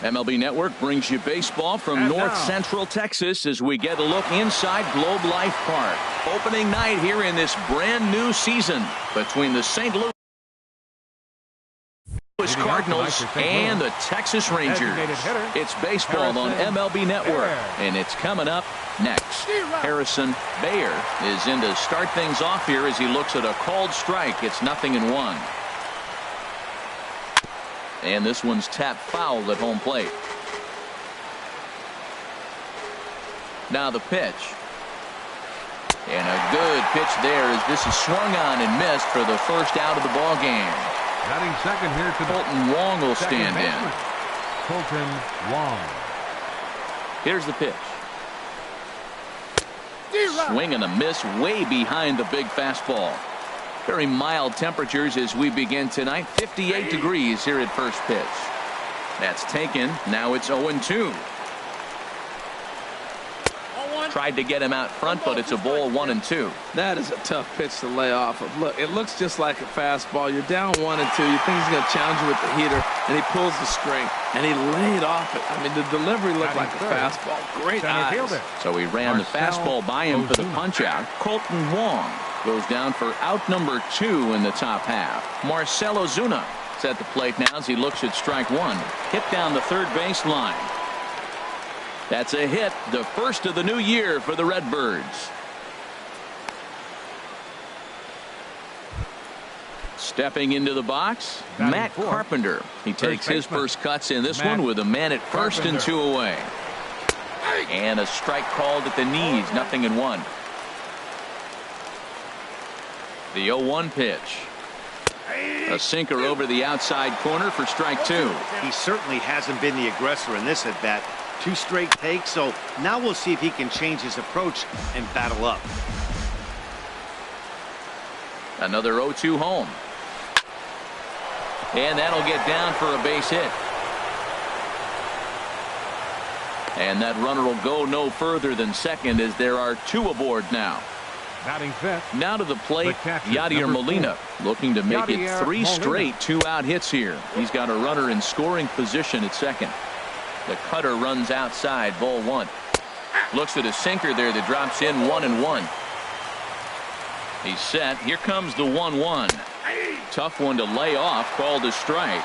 MLB Network brings you baseball from North Central Texas as we get a look inside Globe Life Park. Opening night here in this brand new season between the St. Louis Cardinals and the Texas Rangers. It's baseball on MLB Network, and it's coming up next. Harrison Baer is in to start things off here as he looks at a called strike. It's 0-1. And this one's tapped foul at home plate. Now the pitch. And a good pitch there as this is swung on and missed for the first out of the ball game. Batting second here to Colton Wong will stand in. Colton Wong. Here's the pitch. Swing and a miss way behind the big fastball. Very mild temperatures as we begin tonight. 58 degrees here at first pitch. That's taken. Now it's 0-2. Tried to get him out front, but it's a ball 1-2. That is a tough pitch to lay off of. Look, it looks just like a fastball. You're down 1-2. You think he's going to challenge you with the heater, and he pulls the string, and he laid off it. I mean, the delivery looked like a fastball. Great eyes. So he ran the fastball by him for the punch out. Colton Wong goes down for out number 2 in the top half. Marcell Ozuna is at the plate now as he looks at strike 1. Hit down the third base line. That's a hit, the first of the new year for the Redbirds. Stepping into the box, Matt Carpenter. He takes his first cuts in this one with a man at first and 2 away. And a strike called at the knees, 0-1. The 0-1 pitch. A sinker over the outside corner for strike 2. He certainly hasn't been the aggressor in this at bat. 2 straight takes, so now we'll see if he can change his approach and battle up. Another 0-2 home. And that'll get down for a base hit. And that runner will go no further than second as there are 2 aboard now. Batting fifth. Now to the plate, Yadier Molina looking to make it 3 straight 2-out hits here. He's got a runner in scoring position at second. The cutter runs outside, ball 1. Looks at a sinker there that drops in 1-1. He's set. Here comes the 1-1. Tough one to lay off, called a strike.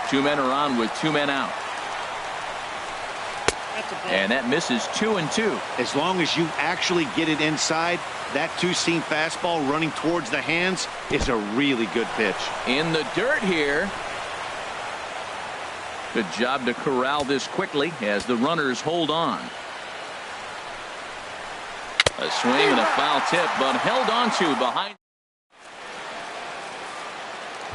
2 men are on with 2 men out. And that misses 2-2. As long as you actually get it inside, that 2-seam fastball running towards the hands is a really good pitch. In the dirt here. Good job to corral this quickly as the runners hold on. A swing and a foul tip, but held on to behind.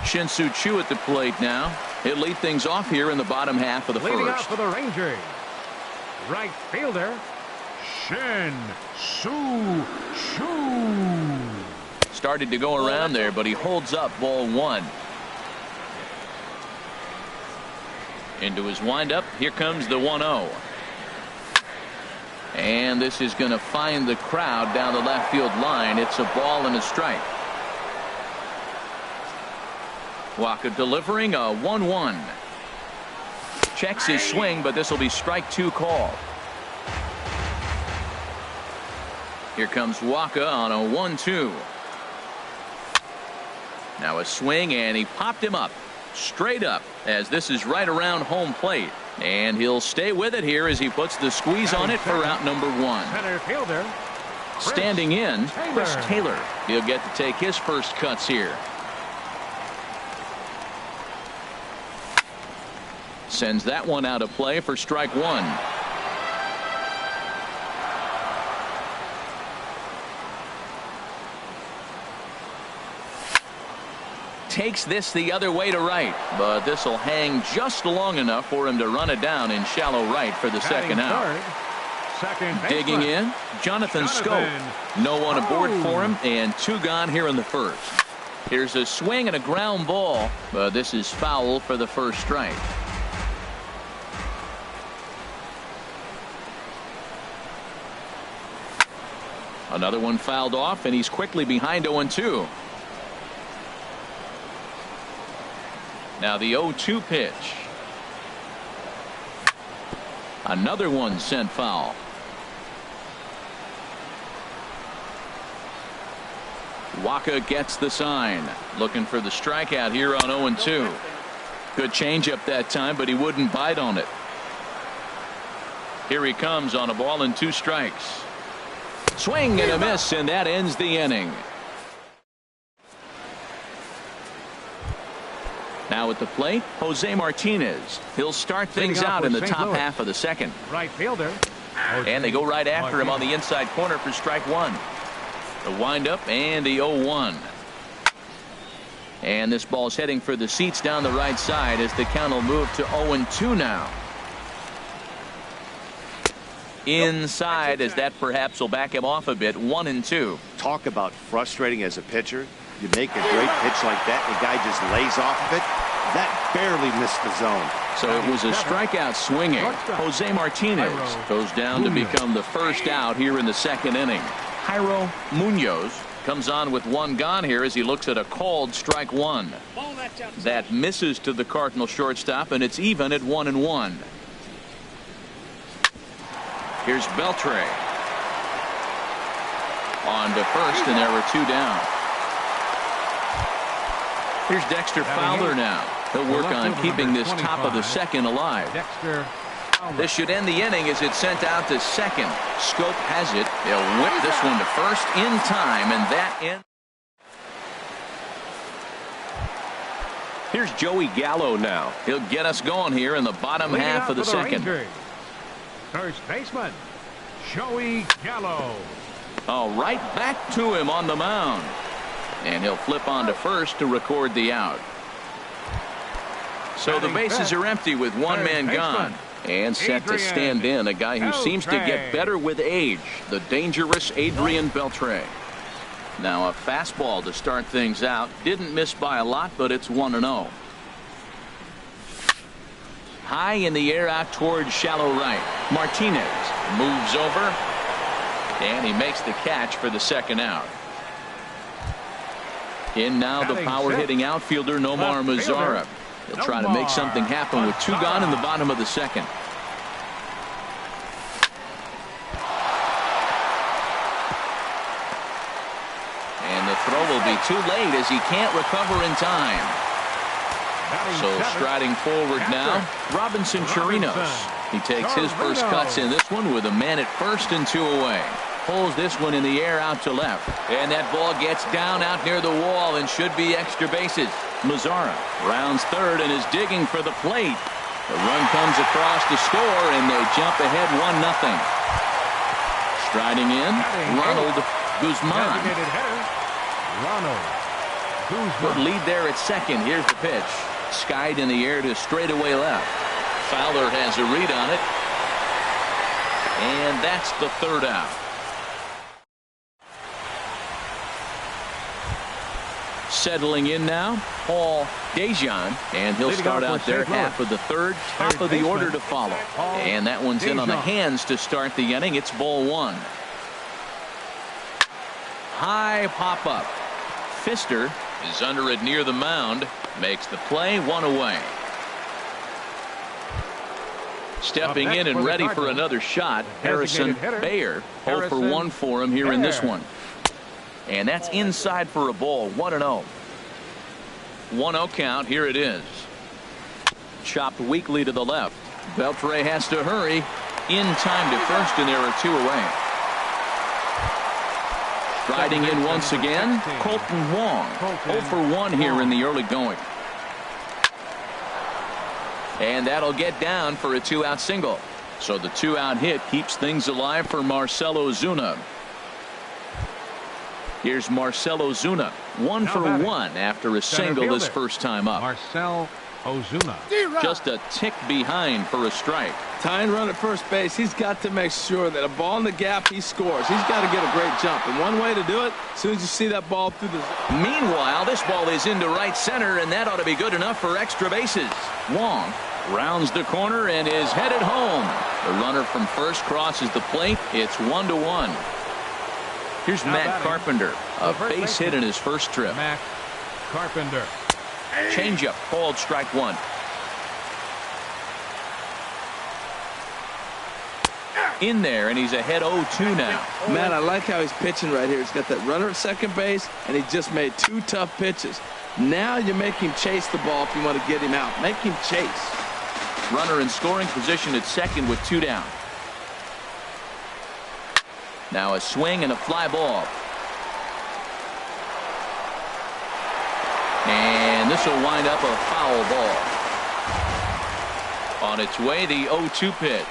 Shin-Soo Choo at the plate now. He'll lead things off here in the bottom half of the Leading first. out for the Rangers, right fielder Shin-Soo Choo. Started to go around there, but he holds up ball 1. Into his windup. Here comes the 1-0. And this is going to find the crowd down the left field line. It's a ball and a strike. Waka delivering a 1-1. Checks his swing, but this will be strike 2 call. Here comes Waka on a 1-2. Now a swing, and he popped him up. Straight up, as this is right around home plate, and he'll stay with it here as he puts the squeeze on it for out number 1. Center fielder standing in, Chris Taylor. He'll get to take his first cuts here. Sends that one out of play for strike 1. Takes this the other way to right, but this will hang just long enough for him to run it down in shallow right for the second out. Digging in, Jonathan Schoop. No one aboard for him, and 2 gone here in the first. Here's a swing and a ground ball, but this is foul for the first strike. Another one fouled off, and he's quickly behind 0-2. Now the 0-2 pitch. Another one sent foul. Waka gets the sign. Looking for the strikeout here on 0-2. Good changeup that time, but he wouldn't bite on it. Here he comes on a ball and 2 strikes. Swing and a miss, and that ends the inning. Now at the plate, Jose Martinez. He'll start things out in the top half of the second. Right fielder. And they go right after him on the inside corner for strike 1. The windup and the 0-1. And this ball's heading for the seats down the right side as the count will move to 0-2 now. Inside as that perhaps will back him off a bit. 1-2. Talk about frustrating as a pitcher. You make a great pitch like that, the guy just lays off of it. That barely missed the zone. So it was a strikeout swinging. Jose Martinez goes down to become the first out here in the second inning. Jairo Munoz comes on with 1 gone here as he looks at a called strike 1. That misses to the Cardinal shortstop, and it's even at 1-1. Here's Beltre on to first, and there were 2 down. Here's Dexter Fowler now. He'll work on keeping this top of the second alive. This should end the inning as it's sent out to second. Scope has it. They'll whip this one to first in time, and that ends. Here's Joey Gallo now. He'll get us going here in the bottom half of the second. First baseman, Joey Gallo. Oh, right back to him on the mound. And he'll flip on to first to record the out. So the bases are empty with 1 man gone. And set to stand in a guy who seems to get better with age, the dangerous Adrian Beltre. Now a fastball to start things out. Didn't miss by a lot, but it's 1-0. High in the air out towards shallow right. Martinez moves over, and he makes the catch for the second out. In now the power-hitting outfielder Nomar Mazara. He'll try to make something happen with 2 gone in the bottom of the second. And the throw will be too late as he can't recover in time. So striding forward now, Robinson Chirinos. He takes his first cuts in this one with a man at first and 2 away. Pulls this one in the air out to left. And that ball gets down out near the wall and should be extra bases. Mazara rounds third and is digging for the plate. The run comes across to score, and they jump ahead 1-0. Striding in, Ronald Guzman. Good lead there at second. Here's the pitch. Skied in the air to straightaway left. Fowler has a read on it. And that's the 3rd out. Settling in now, Paul Dejan, and he'll start out there half of the 3rd, top of the order to follow. And that one's in on the hands to start the inning. It's ball 1. High pop up. Pfister is under it near the mound, makes the play, 1 away. Stepping in and ready for another shot, Harrison Bayer. 0 for 1 for him here in this one. And that's inside for a ball. 1-0. 1-0 count. Here it is. Chopped weakly to the left. Beltre has to hurry. In time to first, and there are 2 away. Striding in once again, Colton Wong. 0 for 1 here in the early going. And that'll get down for a 2-out single. So the 2-out hit keeps things alive for Marcell Ozuna. Here's Marcell Ozuna, 1 for 1 after a single his first time up. Marcell Ozuna. Just a tick behind for a strike. Tying run at first base. He's got to make sure that a ball in the gap, he scores. He's got to get a great jump. And one way to do it, as soon as you see that ball through the... Meanwhile, this ball is into right center, and that ought to be good enough for extra bases. Wong rounds the corner and is headed home. The runner from first crosses the plate. It's 1-1. Here's Matt Carpenter, a base hit in his first trip. Matt Carpenter. Changeup called strike 1. in there, and he's ahead 0-2 now. Man, I like how he's pitching right here. He's got that runner at second base, and he just made 2 tough pitches. Now you make him chase the ball if you want to get him out. Make him chase. Runner in scoring position at second with 2 down. Now a swing and a fly ball. And this will wind up a foul ball. On its way, the 0-2 pitch.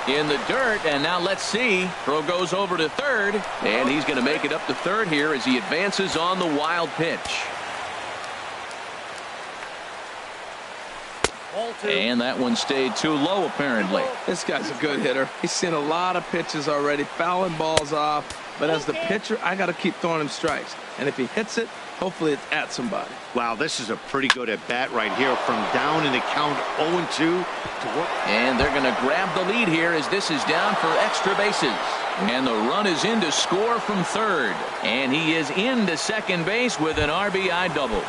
In the dirt, and now let's see. Throw goes over to third, and he's going to make it up to third here as he advances on the wild pitch. And that one stayed too low, apparently. This guy's a good hitter. He's seen a lot of pitches already, fouling balls off. But as the pitcher, I got to keep throwing him strikes. And if he hits it, hopefully it's at somebody. Wow, this is a pretty good at-bat right here from down in the count 0-2 to work. And they're going to grab the lead here as this is down for extra bases. And the run is in to score from third. And he is into second base with an RBI double.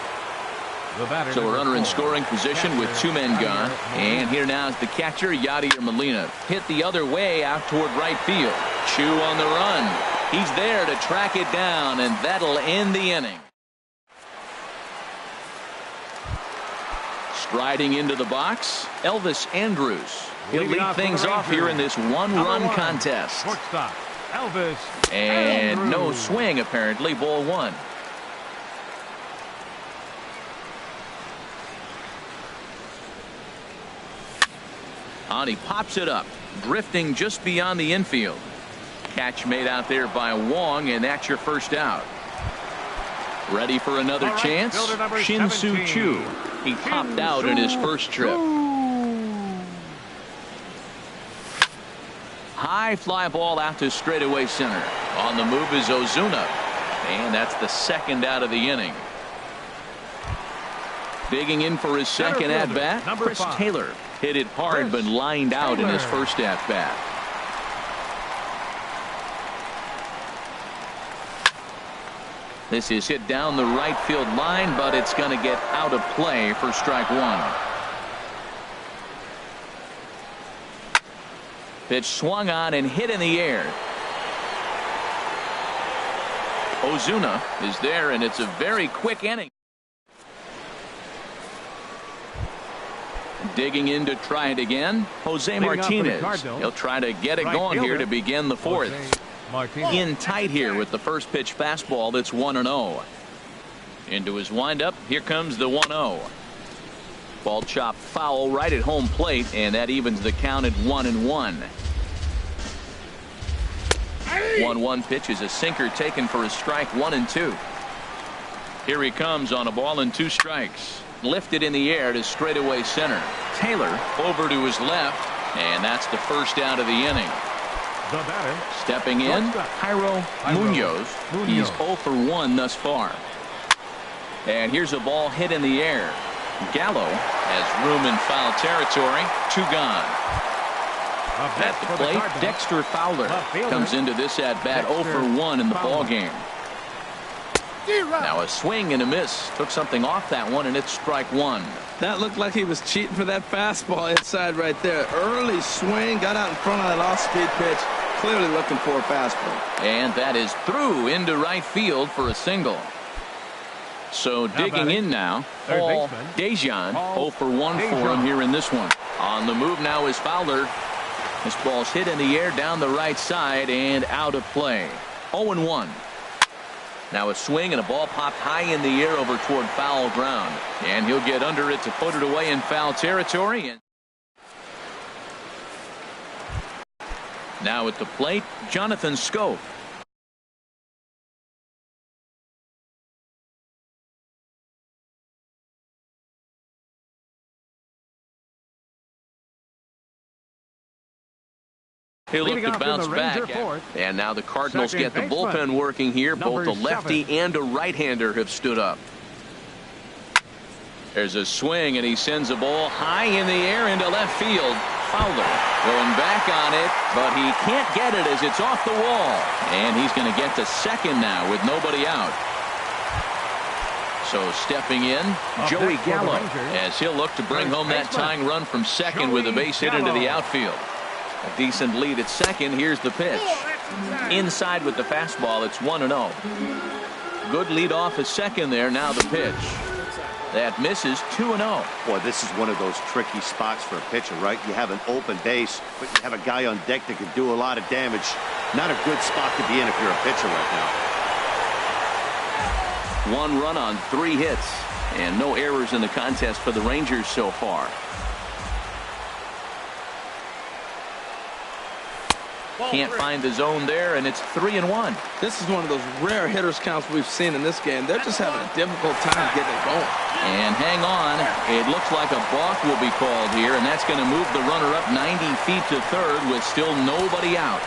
So a runner in scoring position with 2 men gone. And here now is the catcher, Yadier Molina. Hit the other way out toward right field. Chu on the run. He's there to track it down, and that'll end the inning. Striding into the box, Elvis Andrus. He'll lead things off here in this one-run contest. Shortstop, Elvis And Andrus. no swing, apparently. Ball 1. On, he pops it up, drifting just beyond the infield. Catch made out there by Wong, and that's your first out. Ready for another chance? Shin-Soo Choo. He popped out in his first trip. High fly ball out to straightaway center. On the move is Ozuna, and that's the second out of the inning. Digging in for his second at-bat, Chris Taylor. Hit it hard but lined out in his first at-bat. This is hit down the right field line, but it's going to get out of play for strike 1. Pitch swung on and hit in the air. Ozuna is there, and it's a very quick inning. Digging in to try it again, Jose Martinez. He'll try to get it going here to begin the fourth. In tight here with the first pitch fastball that's 1-0. Into his windup, here comes the 1-0. Ball chopped foul right at home plate, and that evens the count at 1-1. 1-1 pitch is a sinker taken for a strike, 1-2. Here he comes on a ball and 2 strikes. Lifted in the air to straightaway center. Taylor over to his left, and that's the first out of the inning. The batter. Stepping in, Jairo Munoz. He's 0 for 1 thus far. And here's a ball hit in the air. Gallo has room in foul territory. 2 gone. At the plate, Dexter Fowler comes into this at-bat 0 for 1 in the ballgame. Now a swing and a miss. Took something off that one, and it's strike 1. That looked like he was cheating for that fastball inside right there. Early swing, got out in front of that off-speed pitch. Clearly looking for a fastball. And that is through into right field for a single. So digging in now, Paul Dejan. 0 for 1 for him here in this one. On the move now is Fowler. This ball's hit in the air down the right side and out of play. 0-1. Now a swing and a ball popped high in the air over toward foul ground. And he'll get under it to put it away in foul territory. And now at the plate, Jonathan Schoaf. He'll look to bounce back. And now the Cardinals get the bullpen working here. Both a lefty and a right-hander have stood up. There's a swing, and he sends a ball high in the air into left field. Fowler going back on it, but he can't get it as it's off the wall. And he's going to get to second now with nobody out. So stepping in, Joey Gallo, as he'll look to bring home that tying run from second with a base hit into the outfield. A decent lead at second. Here's the pitch. Inside with the fastball. It's 1-0. Good lead off at second there. Now the pitch. That misses. 2-0. Boy, this is one of those tricky spots for a pitcher, right? You have an open base, but you have a guy on deck that can do a lot of damage. Not a good spot to be in if you're a pitcher right now. 1 run on 3 hits, and no errors in the contest for the Rangers so far. Can't find the zone there, and it's 3-1. This is one of those rare hitters counts we've seen in this game. They're just having a difficult time getting it going. And hang on, it looks like a balk will be called here, and that's going to move the runner up 90 feet to third with still nobody out.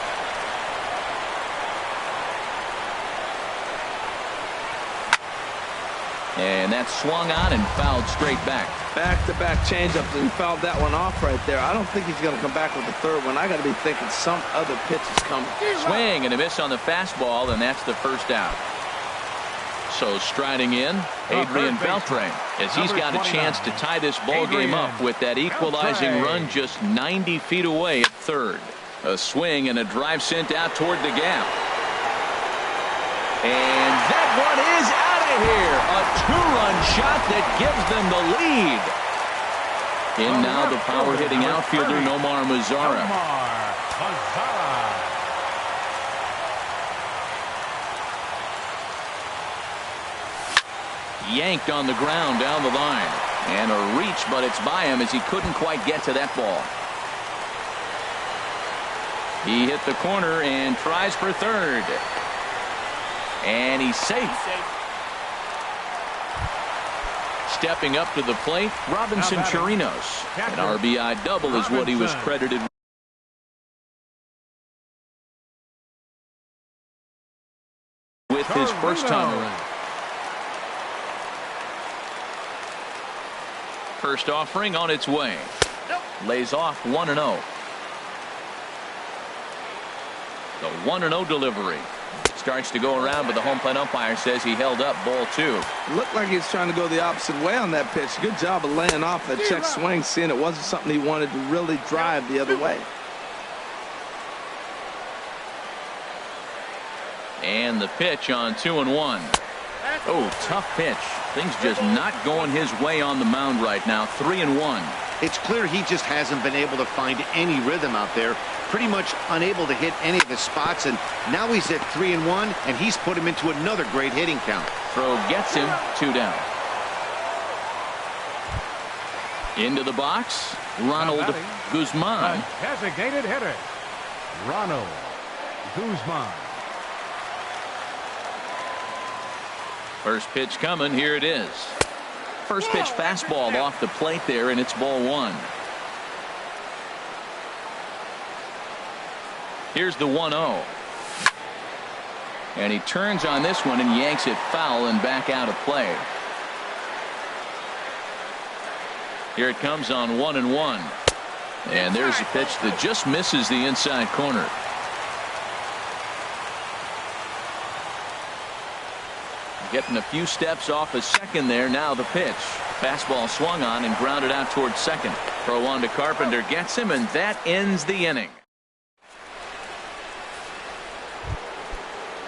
And that's swung on and fouled straight back. Back-to-back changeups, and he fouled that one off right there. I don't think he's going to come back with the third one. I got to be thinking some other pitch is coming. Swing and a miss on the fastball, and that's the first out. So striding in, Adrian Beltre, as he's got a chance to tie this ball game up with that equalizing run just 90 feet away at third. A swing and a drive sent out toward the gap. And that one is out of here. A 2-run shot that gives them the lead. In now the power-hitting outfielder Nomar Mazara. Yanked on the ground down the line. And a reach, but it's by him as he couldn't quite get to that ball. He hit the corner and tries for third. And he's safe. Stepping up to the plate, Robinson Chirinos. An RBI double is what he was credited with his first time around. First offering on its way. Lays off 1-0. The 1-0 delivery. Starts to go around, but the home plate umpire says he held up ball 2. Looked like he was trying to go the opposite way on that pitch. Good job of laying off that check swing, seeing it wasn't something he wanted to really drive the other way. And the pitch on 2-1. Oh, tough pitch. Things just not going his way on the mound right now. 3-1. It's clear he just hasn't been able to find any rhythm out there. Pretty much unable to hit any of his spots, and now he's at 3-1, and he's put him into another great hitting count. Throw gets him. 2 down. Into the box, Ronald Guzman. Designated hitter, Ronald Guzman. First pitch coming. Here it is. First pitch fastball off the plate there, and it's ball 1. Here's the 1-0. And he turns on this one and yanks it foul and back out of play. Here it comes on 1-1. And there's a pitch that just misses the inside corner. Getting a few steps off of second there. Now the pitch. Fastball swung on and grounded out towards second. Throw on to Carpenter gets him, and that ends the inning.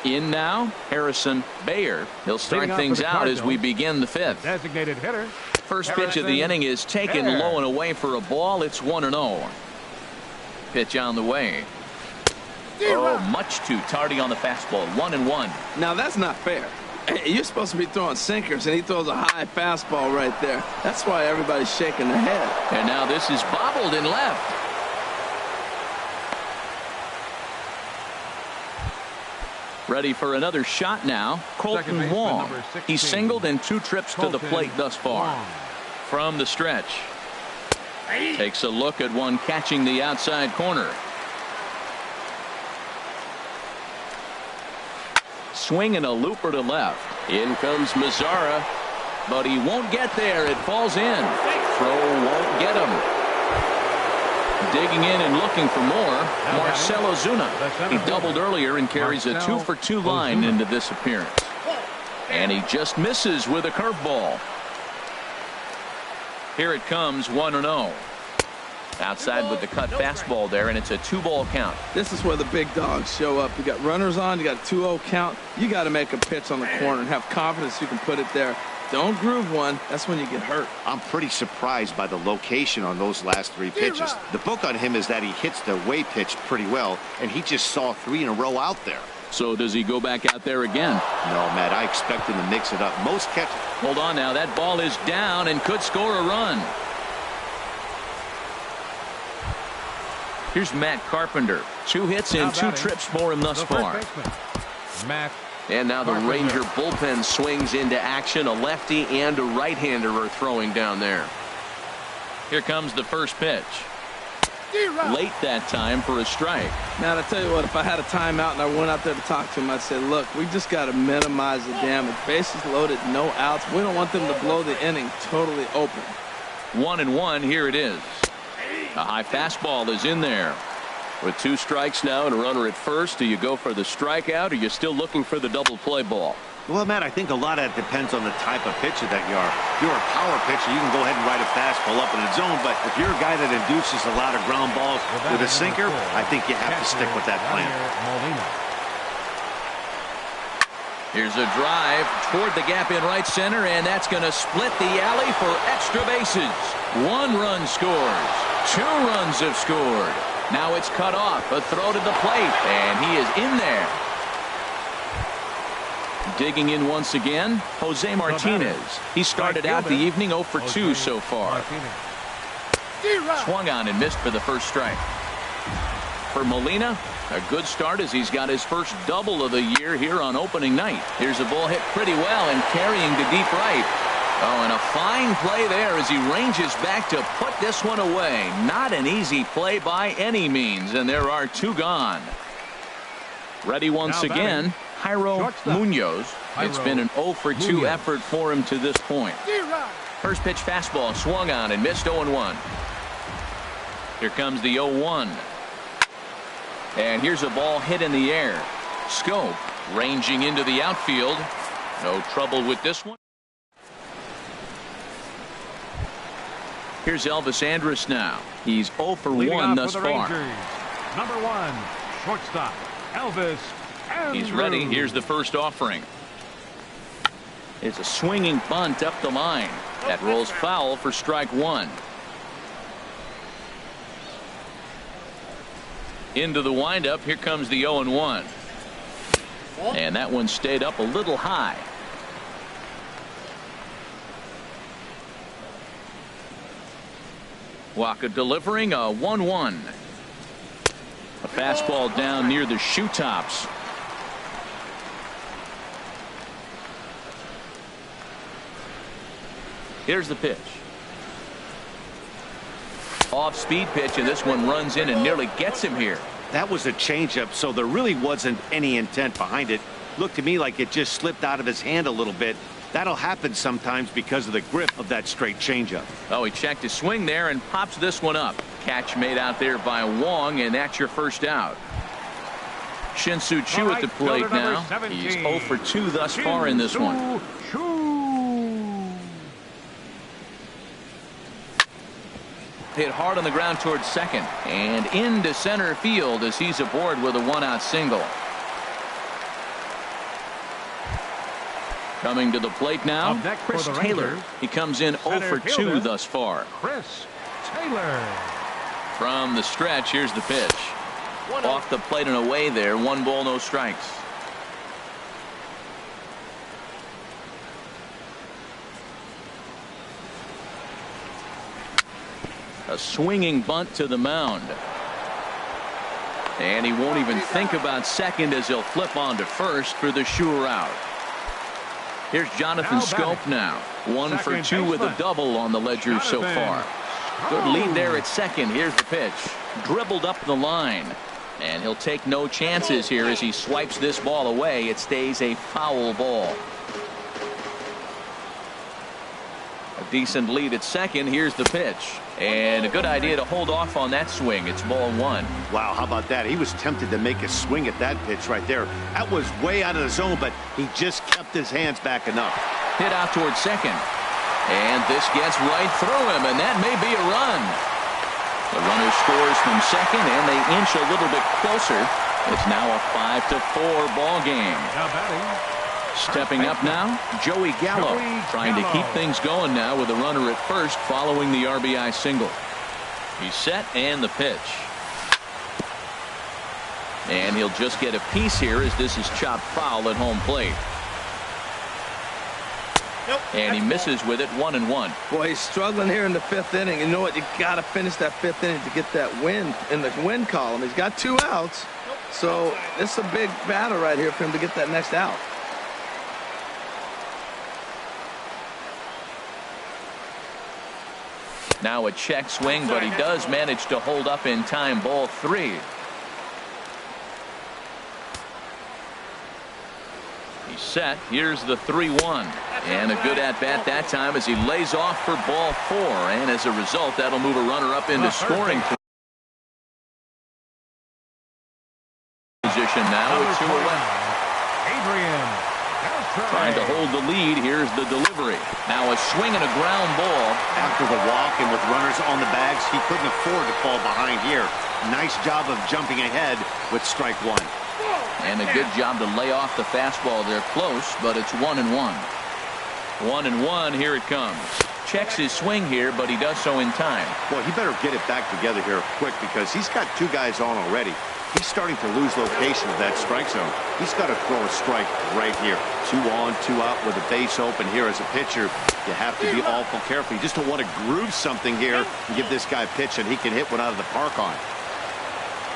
In now, Harrison Bayer. He'll start things out as we begin the 5th. Designated hitter. First pitch of the inning is taken low and away for a ball. It's 1-0. Pitch on the way. Oh, much too tardy on the fastball. 1-1. Now that's not fair. You're supposed to be throwing sinkers, and he throws a high fastball right there. That's why everybody's shaking their head. And now this is bobbled in left. Ready for another shot now. Colton Wong. He's singled in 2 trips to the plate thus far. From the stretch. Takes a look at one catching the outside corner. Swing and a looper to left. In comes Mazara, but he won't get there. It falls in. Throw won't get him. Digging in and looking for more, Marcell Ozuna. He doubled earlier and carries a 2-for-2 line into this appearance. And he just misses with a curveball. Here it comes, 1-0. Outside with the cut fastball there, and it's a 2-ball count. This is where the big dogs show up. You got runners on, you got a 2-0 count. You got to make a pitch on the corner and have confidence you can put it there. Don't groove one. That's when you get hurt. I'm pretty surprised by the location on those last 3 pitches. The book on him is that he hits the way pitch pretty well, and he just saw 3 in a row out there. So does he go back out there again? No, Matt, I expect him to mix it up. Most catches. Hold on now. That ball is down and could score a run. Here's Matt Carpenter. 2 hits and 2 trips for him thus far. Matt. And now the Carpenter. Ranger bullpen swings into action. A lefty and a right-hander are throwing down there. Here comes the first pitch. Late that time for a strike. Now, I tell you what, if I had a timeout and I went out there to talk to him, I'd say, look, we just got to minimize the damage. Bases loaded, no outs. We don't want them to blow the inning totally open. 1-1, here it is. A high fastball is in there. With 2 strikes now and a runner at first, do you go for the strikeout, or are you still looking for the double play ball? Well, Matt, I think a lot of that depends on the type of pitcher that you are. If you're a power pitcher, you can go ahead and ride a fastball up in the zone, but if you're a guy that induces a lot of ground balls with a sinker, I think you have to stick with that plan. Here's a drive toward the gap in right center, and that's going to split the alley for extra bases. 1 run scores. 2 runs have scored. Now it's cut off. A throw to the plate, and he is in there. Digging in once again, Jose Martinez. He started out the evening 0 for 2 so far. Swung on and missed for the first strike. For Molina, a good start as he's got his first double of the year here on opening night. Here's a ball hit pretty well and carrying to deep right. Oh, and a fine play there as he ranges back to put this one away. Not an easy play by any means, and there are 2 gone. Ready once again, Jairo Munoz. It's been an 0 for 2 effort for him to this point. First pitch fastball swung on and missed 0-1. Here comes the 0-1. And here's a ball hit in the air. Scope ranging into the outfield. No trouble with this one. Here's Elvis Andrus now. He's 0 for 1 thus far. Number 1, shortstop, Elvis Andrus. He's ready. Here's the first offering. It's a swinging bunt up the line. That rolls foul for strike 1. Into the windup. Here comes the 0-1. And that one stayed up a little high. Waka delivering a 1-1. A fastball down near the shoe tops. Here's the pitch. Off-speed pitch, and this one runs in and nearly gets him here. That was a changeup, so there really wasn't any intent behind it. Looked to me like it just slipped out of his hand a little bit. That'll happen sometimes because of the grip of that straight changeup. Oh, he checked his swing there and pops this one up. Catch made out there by Wong, and that's your first out. Shin-Soo Choo at the plate now. He's 0 for 2 thus far in this one. Hit hard on the ground towards second and into center field as he's aboard with a 1-out single. Coming to the plate now, Chris Taylor. He comes in 0 for 2 thus far. Chris Taylor. From the stretch, here's the pitch. Off the plate and away there. 1 ball, no strikes. A swinging bunt to the mound. And he won't even think about second as he'll flip on to first for the sure out. Here's Jonathan Scope now. 1 for 2 with a double on the ledger so far. Good lead there at second. Here's the pitch. Dribbled up the line. And he'll take no chances here as he swipes this ball away. It stays a foul ball. A decent lead at second. Here's the pitch. And a good idea to hold off on that swing. It's ball 1. Wow, how about that? He was tempted to make a swing at that pitch right there. That was way out of the zone, but he just kept his hands back enough. Hit out towards second. And this gets right through him, and that may be a run. The runner scores from second, and they inch a little bit closer. It's now a 5-4 ball game. Now batting. Stepping up now, Joey Gallo, trying to keep things going now with a runner at first following the RBI single. He's set, and the pitch. And he'll just get a piece here as this is chopped foul at home plate. And he misses with it, 1-1. Boy, he's struggling here in the fifth inning. You know what? You got to finish that fifth inning to get that win in the win column. He's got 2 outs, so this is a big battle right here for him to get that next out. Now a check swing, but he does manage to hold up in time. Ball 3. He's set. Here's the 3-1. And a good at-bat that time as he lays off for ball 4. And as a result, that'll move a runner up into scoring position now with 2 away. Adrian. Trying to hold the lead. Here's the delivery. Now a swing and a ground ball. After the walk and with runners on the bags, he couldn't afford to fall behind here. Nice job of jumping ahead with strike 1. And a good job to lay off the fastball there close, but it's 1-1. 1-1, here it comes. Checks his swing here, but he does so in time. Well, he better get it back together here quick because he's got 2 guys on already. He's starting to lose location of that strike zone. He's got to throw a strike right here. 2 on, 2 out with a base open here as a pitcher. You have to be awful careful. You just don't want to groove something here and give this guy a pitch and he can hit one out of the park on.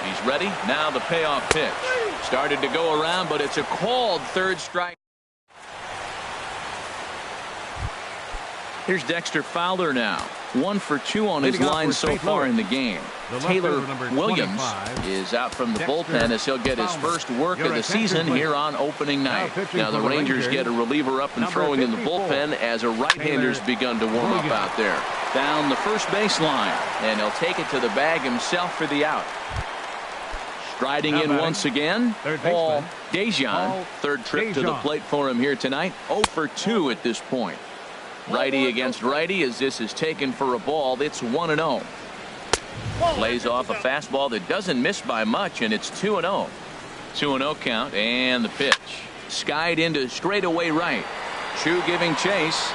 He's ready. Now the payoff pitch. Started to go around, but it's a called third strike. Here's Dexter Fowler now. 1 for 2 on his line so far in the game. Taylor Williams is out from the bullpen as he'll get his first work of the season here on opening night. Now the Rangers get a reliever up and throwing in the bullpen as a right-hander's begun to warm up out there. Down the first baseline, and he'll take it to the bag himself for the out. Striding in once again, Paul Dejan. Third trip to the plate for him here tonight. 0 for 2 at this point. Righty against righty as this is taken for a ball. It's 1-0. Plays off a fastball that doesn't miss by much, and it's 2-0. 2-0 count, and the pitch. Skied into straightaway right. Chu giving chase.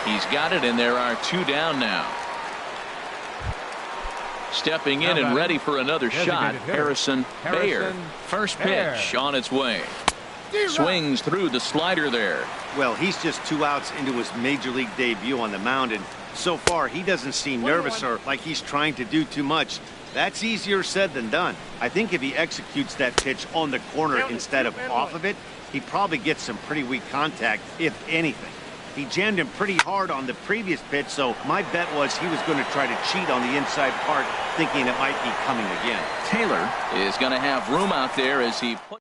He's got it, and there are 2 down now. Stepping in and ready for another shot, Harrison Baer. First pitch on its way. Swings through the slider there. Well, he's just 2 outs into his major league debut on the mound, and so far he doesn't seem nervous or like he's trying to do too much. That's easier said than done. I think if he executes that pitch on the corner instead of off of it, he probably gets some pretty weak contact, if anything. He jammed him pretty hard on the previous pitch, so my bet was he was going to try to cheat on the inside part, thinking it might be coming again. Taylor is going to have room out there as he put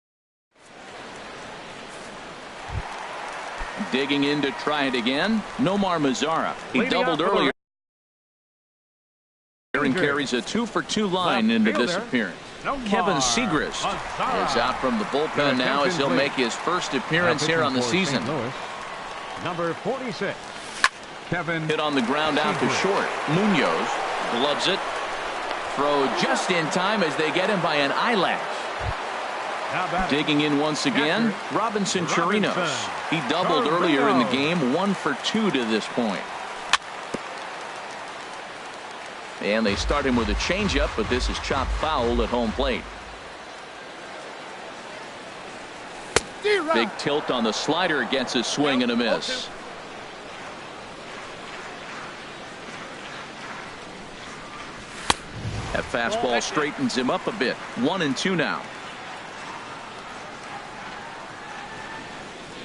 digging in to try it again. Nomar Mazara. He doubled earlier and carries a 2 for 2 line into this appearance. Kevin Segris is out from the bullpen now as he'll make his first appearance here on the season. Number 46, Kevin. Hit on the ground out to short. Munoz gloves it. Throw just in time as they get him by an eyelash. Digging in once again, Robinson Chirinos. He doubled earlier in the game, 1 for 2 to this point. And they start him with a changeup, but this is chopped foul at home plate. Big tilt on the slider, gets a swing and a miss. That fastball straightens him up a bit. 1-2 now.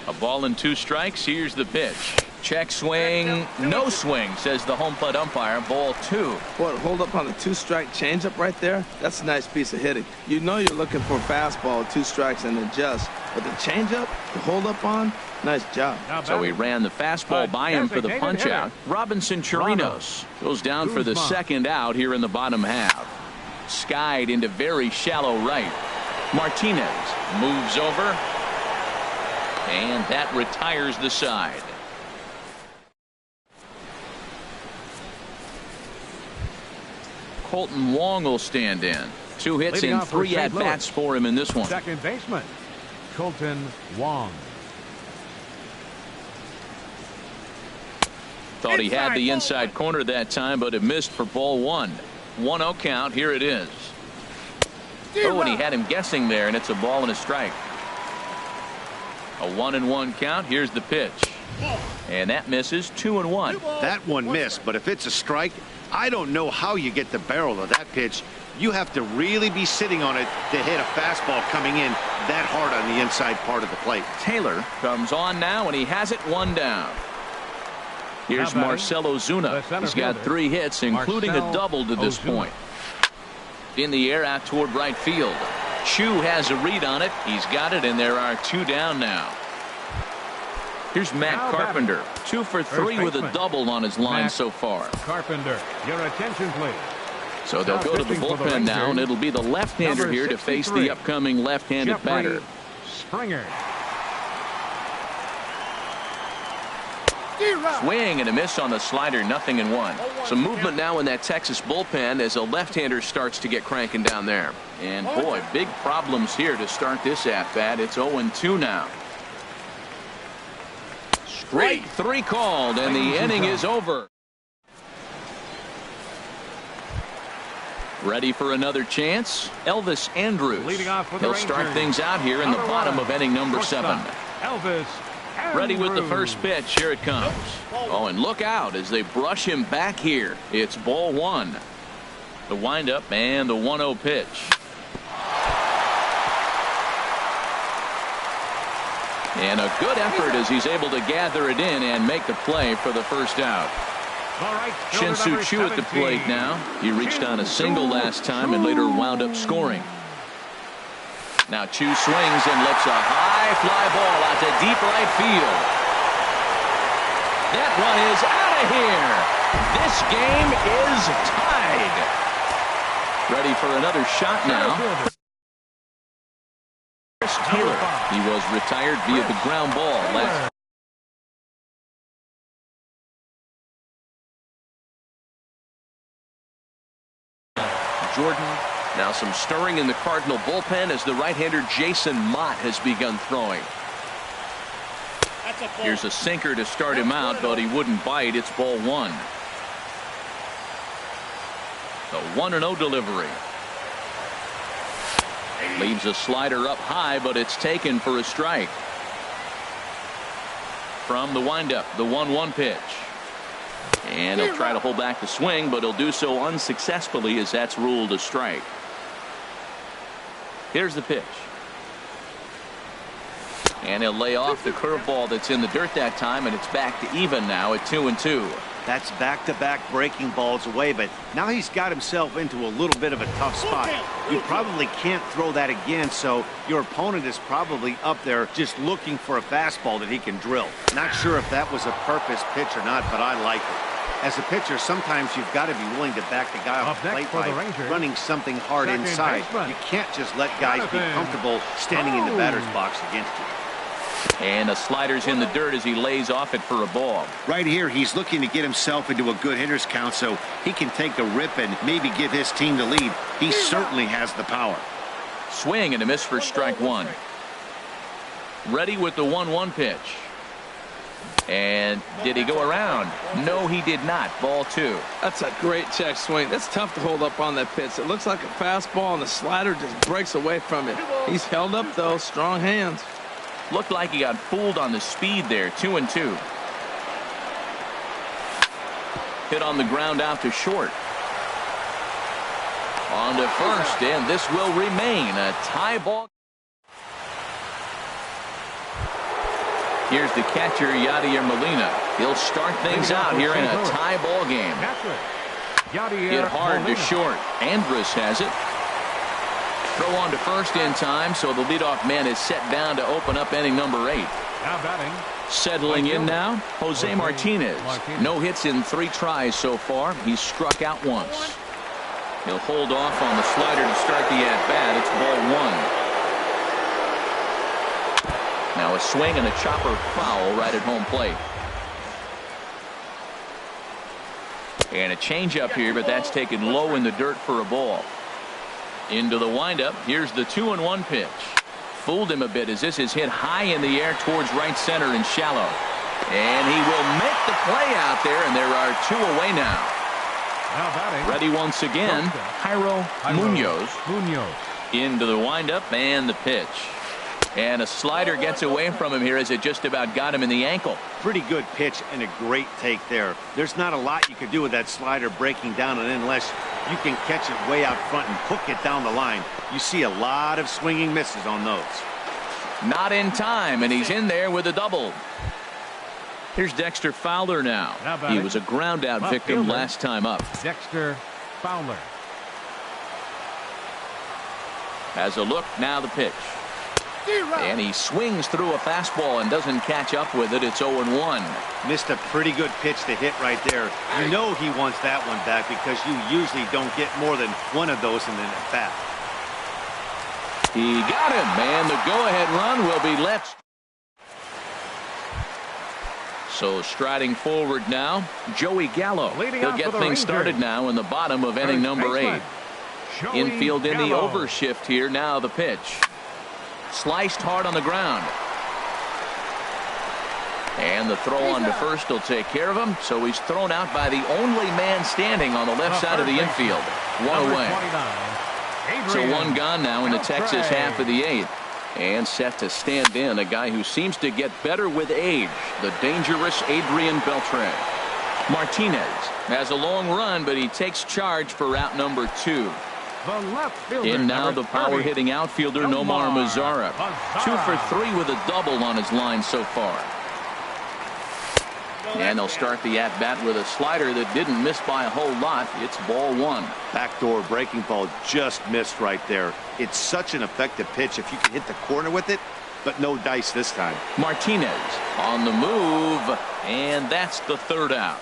A ball and 2 strikes. Here's the pitch. Check swing. No swing, says the home plate umpire. Ball 2. Boy, hold up on a 2-strike changeup right there. That's a nice piece of hitting. You know you're looking for a fastball, 2 strikes and adjust. But the changeup, to hold up on, nice job. So he ran the fastball by him for the punch out. Robinson Chirinos goes down for the second out here in the bottom half. Skied into very shallow right. Martinez moves over. And that retires the side. Colton Wong will stand in. 2 hits Leading in off for 3 St. at-bats Louis. for him in this one. Second baseman, Colton Wong. Thought he had the inside corner that time, but it missed for ball 1. 1-0 count. Here it is. Oh, and he had him guessing there, and it's a ball and a strike. A 1-1 count. Here's the pitch. And that misses. 2-1. That one missed, but if it's a strike, I don't know how you get the barrel of that pitch. You have to really be sitting on it to hit a fastball coming in that hard on the inside part of the plate. Taylor comes on now, and he has it 1 down. Here's Marcell Ozuna. He's got 3 hits, including a double to this point. In the air out toward right field. Chu has a read on it. He's got it, and there are 2 down now. Here's Matt Carpenter. 2 for 3 with a double on his line so far. Carpenter, your attention, please. So they'll go to the bullpen now, and it'll be the left-hander here to face the upcoming left-handed batter. Springer. Swing and a miss on the slider, 0-1. Some movement now in that Texas bullpen as a left-hander starts to get cranking down there. And boy, big problems here to start this at-bat. It's 0-2 now. Strike 3 called, and the inning is over. Ready for another chance? Elvis Andrus. He'll start things out here in the bottom of inning number 7. Elvis Ready with the first pitch. Here it comes. Oh, and look out as they brush him back here. It's ball 1. The windup and the 1-0 pitch. And a good effort as he's able to gather it in and make the play for the first out. Shin-Soo Choo at the plate now. He reached on a single last time and later wound up scoring. Now Chu swings and lifts a high fly ball out to deep right field. That one is out of here. This game is tied. Ready for another shot now. Chris Taylor. He was retired via the ground ball last. Jordan. Now some stirring in the Cardinal bullpen as the right-hander Jason Mott has begun throwing. Here's a sinker to start him out, but he wouldn't bite. It's ball 1. The 1-0 delivery. Leaves a slider up high, but it's taken for a strike. From the windup, the 1-1 pitch. And he'll try to hold back the swing, but he'll do so unsuccessfully as that's ruled a strike. Here's the pitch. And he'll lay off the curveball that's in the dirt that time, and it's back to even now at 2-2. That's back-to-back breaking balls away, but now he's got himself into a little bit of a tough spot. You probably can't throw that again, so your opponent is probably up there just looking for a fastball that he can drill. Not sure if that was a purpose pitch or not, but I like it. As a pitcher, sometimes you've got to be willing to back the guy off the plate by running something hard inside. You can't just let guys be comfortable standing in the batter's box against you. And the slider's in the dirt as he lays off it for a ball. Right here, he's looking to get himself into a good hitter's count so he can take a rip and maybe give his team the lead. He certainly has the power. Swing and a miss for strike 1. Ready with the 1-1 pitch. And did he go around? No, he did not. Ball 2. That's a great check swing. That's tough to hold up on that pitch. It looks like a fastball, and the slider just breaks away from it. He's held up, though. Strong hands. Looked like he got fooled on the speed there. 2-2. Hit on the ground out to short. On to first, and this will remain a tie ball. Here's the catcher, Yadier Molina. He'll start things out here in a tie ball game. Hit hard to short. Andrus has it. Throw on to first in time, so the leadoff man is set down to open up inning number 8. Now batting. Settling in now, Jose Martinez. No hits in 3 tries so far. He's struck out once. He'll hold off on the slider to start the at-bat. It's ball 1. Now a swing and a chopper foul right at home plate. And a changeup here, but that's taken low in the dirt for a ball. Into the windup. Here's the 2-1 pitch. Fooled him a bit as this is hit high in the air towards right center and shallow. And he will make the play out there, and there are 2 away now. Now batting. Ready once again, Jairo Munoz. Into the windup and the pitch. And a slider gets away from him here as it just about got him in the ankle. Pretty good pitch and a great take there. There's not a lot you can do with that slider breaking down, and unless you can catch it way out front and hook it down the line, you see a lot of swinging misses on those. Not in time, and he's in there with a double. Here's Dexter Fowler now. He was a ground out victim last time up. Dexter Fowler has a look. Now the pitch. And he swings through a fastball and doesn't catch up with it. It's 0-1. Missed a pretty good pitch to hit right there. You know he wants that one back because you usually don't get more than one of those in an at-bat. He got him, and the go-ahead run will be let. So striding forward now, Joey Gallo. He'll get things started now in the bottom of inning number 8. Infield in the overshift here. Now the pitch. Sliced hard on the ground. And the throw on to first will take care of him. So he's thrown out by the only man standing on the left side of the infield. 1 away. So 1 gone now in the Texas half of the 8th. And set to stand in a guy who seems to get better with age, the dangerous Adrian Beltre. Martinez has a long run, but he takes charge for route number 2. In now the power hitting outfielder Nomar Mazara. 2 for 3 with a double on his line so far. And they'll start the at bat with a slider that didn't miss by a whole lot. It's ball 1. Backdoor breaking ball just missed right there. It's such an effective pitch if you can hit the corner with it, but no dice this time. Martinez on the move, and that's the 3rd out.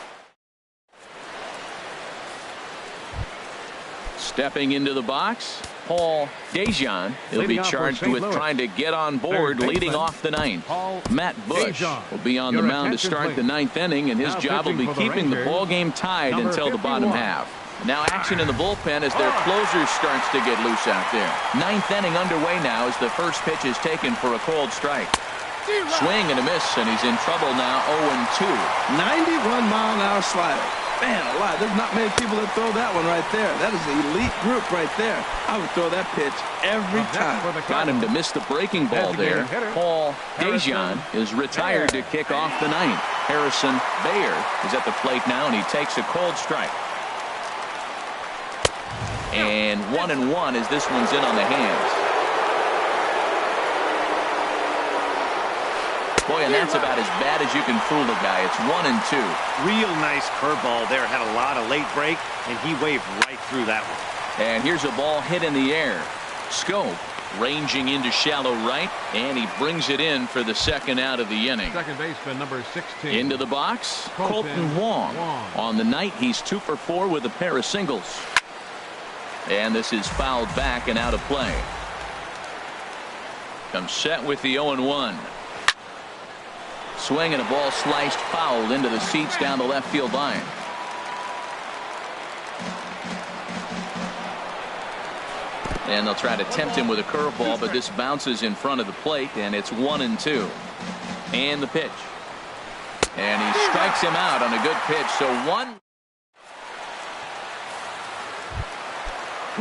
Stepping into the box, Paul Dejan. He'll be charged with trying to get on board leading off the 9th. Matt Bush will be on the mound to start the 9th inning, and his job will be keeping the ball game tied until the bottom half. Now action in the bullpen as their closer starts to get loose out there. 9th inning underway now as the first pitch is taken for a called strike. Swing and a miss, and he's in trouble now. 0-2. 91-mile-an-hour slider. Man alive, there's not many people that throw that one right there. That is an elite group right there. I would throw that pitch every time. Got him to miss the breaking ball there. Paul Dejan is retired to kick off the 9th. Harrison Bayer is at the plate now, and he takes a cold strike. And 1-1 as this one's in on the hands. Boy, and that's about as bad as you can fool a guy. It's 1-2. Real nice curveball there. Had a lot of late break, and he waved right through that one. And here's a ball hit in the air. Scope ranging into shallow right, and he brings it in for the 2nd out of the inning. Second baseman number 16. Into the box, Colton Wong. On the night, he's 2 for 4 with a pair of singles. And this is fouled back and out of play. Comes set with the 0-1. Swing and a ball sliced foul into the seats down the left field line. And they'll try to tempt him with a curveball, but this bounces in front of the plate, and it's 1-2. And the pitch. And he strikes him out on a good pitch. So 1.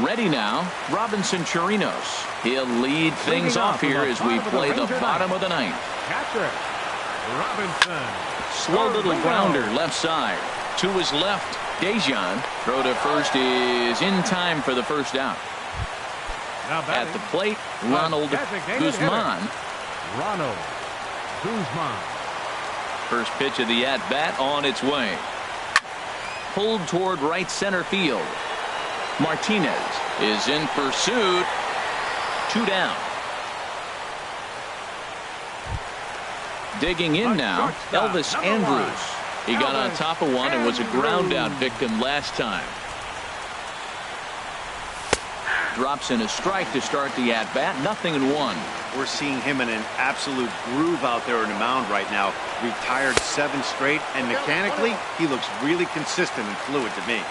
Ready now, Robinson Chirinos. He'll lead things off here as we play the bottom of the 9th. Catcher Robinson. Slow little grounder left side. To his left, Dejan. Throw to first is in time for the 1st out. At the plate, Ronald Guzman. Ronald Guzman. First pitch of the at-bat on its way. Pulled toward right center field. Martinez is in pursuit. 2 down. Digging in now, Elvis Andrus. He got on top of one and was a ground out victim last time. Drops in a strike to start the at bat. 0-1. We're seeing him in an absolute groove out there on the mound right now. Retired 7 straight, and mechanically, he looks really consistent and fluid to me.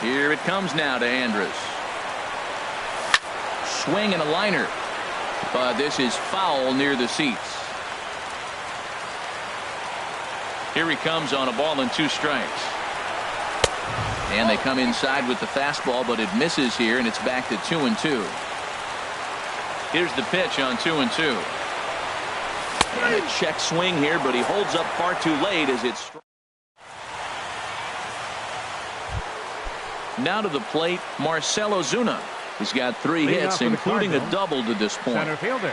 Here it comes now to Andrus. Swing and a liner. But this is foul near the seats. Here he comes on a ball and 2 strikes. And they come inside with the fastball, but it misses here, and it's back to 2-2. Here's the pitch on 2-2. And a check swing here, but he holds up far too late as it's. Now to the plate, Marcell Ozuna. He's got 3 hits, including a double to this point. Center fielder.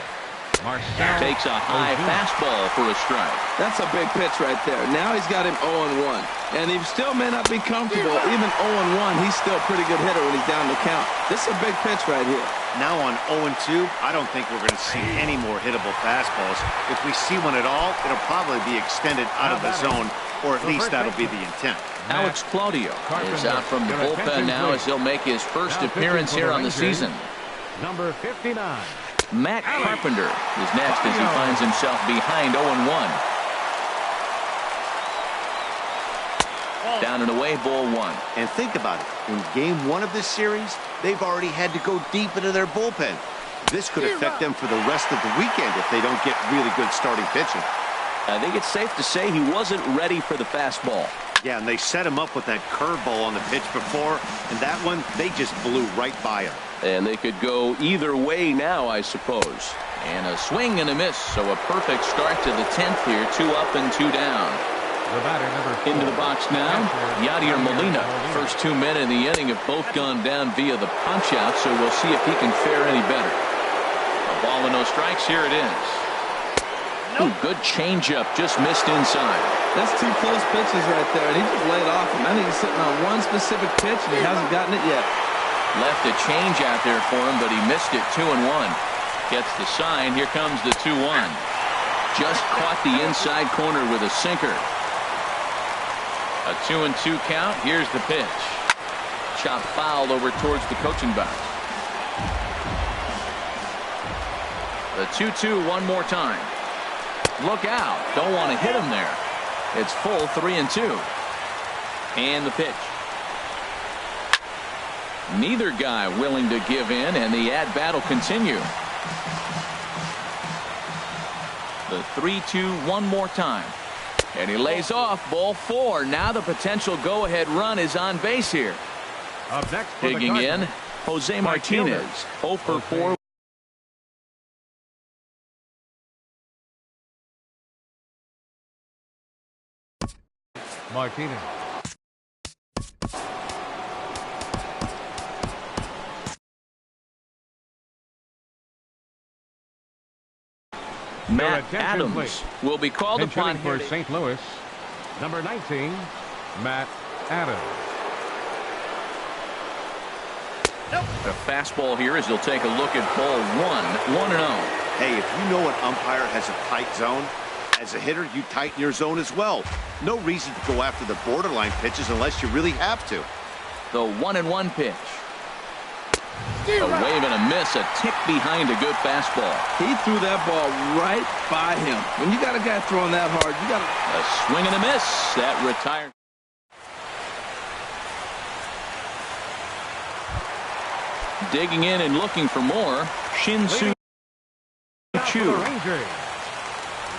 Marcell Takes a high fastball for a strike. That's a big pitch right there. Now he's got him 0-1. And he still may not be comfortable. Even 0-1, he's still a pretty good hitter when he's down the count. This is a big pitch right here. Now on 0-2, I don't think we're going to see any more hittable fastballs. If we see one at all, it'll probably be extended out of the zone, or at least that'll be the intent. Alex Claudio is out from the bullpen now as he'll make his first appearance here on the season. Number 59. Matt Carpenter is next as he finds himself behind 0-1. Down and away, ball 1. And think about it. In game 1 of this series, they've already had to go deep into their bullpen. This could affect them for the rest of the weekend if they don't get really good starting pitching. I think it's safe to say he wasn't ready for the fastball. Yeah, and they set him up with that curveball on the pitch before, and that one, they just blew right by him. And they could go either way now, I suppose. And a swing and a miss, so a perfect start to the 10th here. 2 up and 2 down. The batter, number 4. Into the box now, Yadier Molina. First 2 men in the inning have both gone down via the punch-out, so we'll see if he can fare any better. A ball and no strikes, here it is. Ooh, good changeup, just missed inside. That's 2 close pitches right there, and he just laid off him. I think he's sitting on one specific pitch, and he hasn't gotten it yet. Left a change out there for him, but he missed it. 2-1. Gets the sign. Here comes the 2-1. Just caught the inside corner with a sinker. A 2-2 count. Here's the pitch. Chopped foul over towards the coaching box. The 2-2 one more time. Look out. Don't want to hit him there. It's full 3-2. And the pitch. Neither guy willing to give in, and the at-bat will continue. The 3-2 one more time. And he lays off, ball 4. Now the potential go-ahead run is on base here. Up next for the Digging in, Cardinals, Jose Martinez. 0 for 4. Martinez. Matt Adams will be called upon for here. St. Louis. Number 19, Matt Adams. A fastball here as he'll take a look at ball 1. 1-0. Hey, if you know an umpire has a tight zone, as a hitter, you tighten your zone as well. No reason to go after the borderline pitches unless you really have to. The 1-1 pitch. A wave and a miss, a tick behind a good fastball. He threw that ball right by him. When you got a guy throwing that hard, you got A swing and a miss. That retired. Digging in and looking for more. Shin-Soo Choo.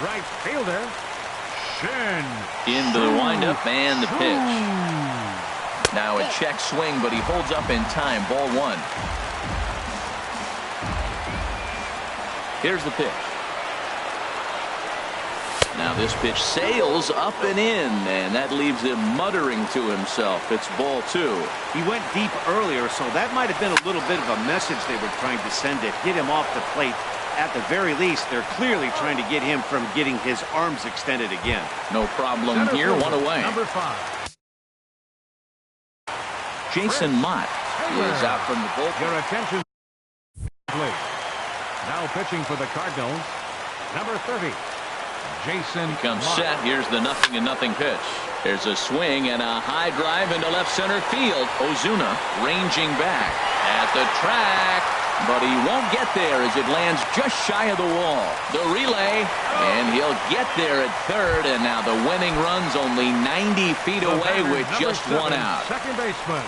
Right fielder, Shin. Into the windup and the pitch. Now a check swing, but he holds up in time. Ball 1. Here's the pitch. Now this pitch sails up and in, and that leaves him muttering to himself. It's ball 2. He went deep earlier, so that might have been a little bit of a message they were trying to send to hit him off the plate. At the very least, they're clearly trying to get him from getting his arms extended again. No problem here. 1 away. Number 5. Jason Mott is out from the bullpen. Your attention, please. Now pitching for the Cardinals, number 30, Jason Comes Mott. set. Here's the 0-0 pitch. There's a swing and a high drive into left center field. Ozuna ranging back at the track. but he won't get there as it lands just shy of the wall. The relay, and he'll get there at third, and now the winning run's only 90 feet away with just 1 out. Second baseman.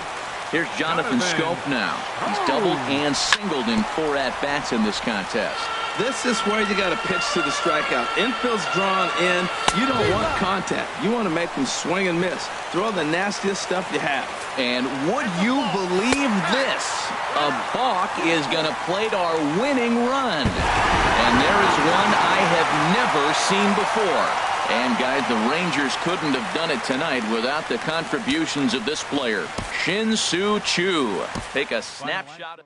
Here's Jonathan Scope now. He's doubled and singled in 4 at-bats in this contest. This is where you got to pitch to the strikeout. Infield's drawn in. You don't want contact. You want to make them swing and miss. Throw the nastiest stuff you have. And would you believe this? A balk is going to plate our winning run. And there is one I have never seen before. And, guys, the Rangers couldn't have done it tonight without the contributions of this player, Shin-Soo Choo. Take a snapshot.